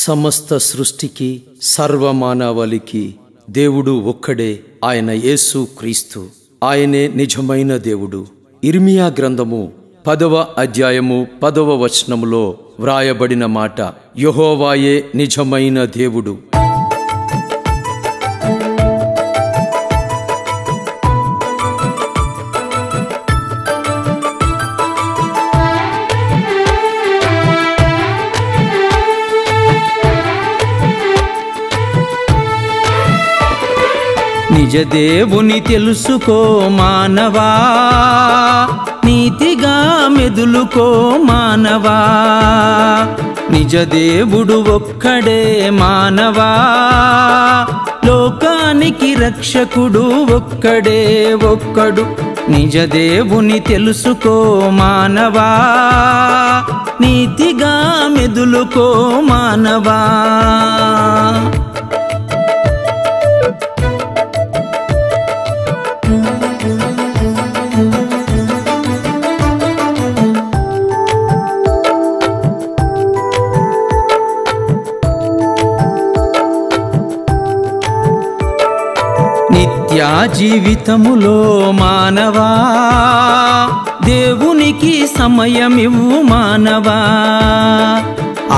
సమస్త సృష్టికి సర్వమానవాళికి దేవుడు ఒక్కడే, ఆయన యేసు క్రీస్తు. ఆయనే నిజమైన దేవుడు. ఇర్మియా గ్రంథము 10వ అధ్యాయము 10వ వచనములో వ్రాయబడిన మాట, యెహోవాయే నిజమైన దేవుడు. నిజ దేవుని తెలుసుకో మానవా, నీతిగా మెదులుకో మానవా. నిజ దేవుడు ఒక్కడే మానవా, లోకానికి రక్షకుడు ఒక్కడే ఒక్కడు. నిజ దేవుని తెలుసుకో మానవా, నీతిగా మెదులుకో మానవా. నిత్య జీవితములో మానవా, దేవునికి సమయమివ్వు మానవా.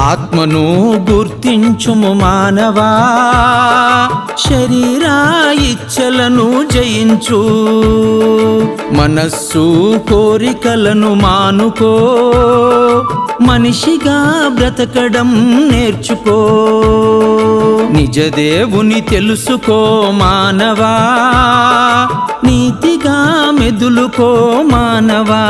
ఆత్మను గుర్తించుము మానవా, శరీర ఇచ్చలను జయించు. మనస్సు కోరికలను మానుకో, మనిషిగా బ్రతకడం నేర్చుకో. నిజ దేవుని తెలుసుకో మానవా, నీతిగా మెదులుకో మానవా.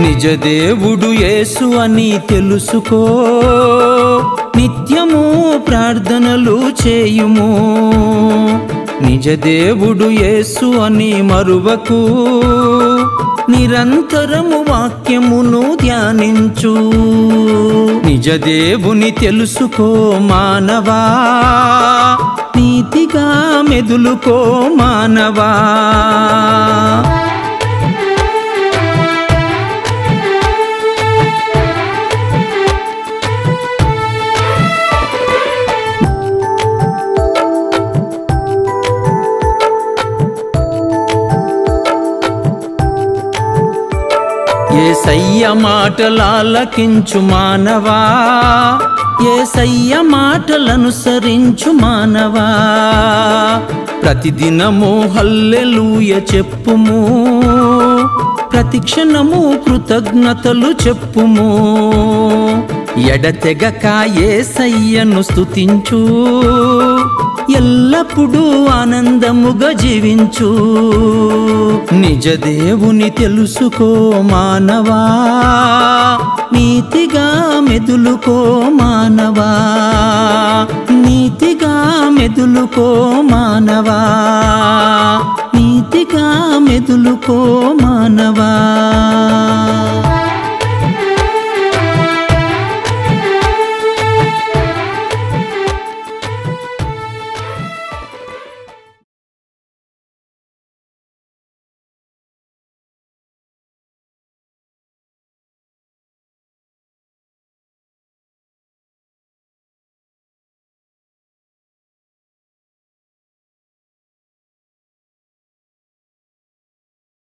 నిజ దేవుడు యేసు అని తెలుసుకో, నిత్యము ప్రార్థనలు చేయుము. నిజ దేవుడు యేసు అని మరువకు, నిరంతరము వాక్యమును ధ్యానించు. నిజ దేవుని తెలుసుకో మానవా, నీతిగా మెదులుకో మానవా. యేసయ్య మాటలాలకించు మానవా, యేసయ్య మాటలనుసరించు మానవా. ప్రతిదినము హల్లెలూయా చెప్పుము, ప్రతిక్షణము కృతజ్ఞతలు చెప్పుము. ఎడతెగక యేసయ్యను స్తుతించు, ఎల్లప్పుడూ ఆనందముగా జీవించు. నిజ దేవుని తెలుసుకో మానవా, నీతిగా మెదులుకో మానవా. నీతిగా మెదులుకో మానవా, నీతిగా మెదులుకో మానవా.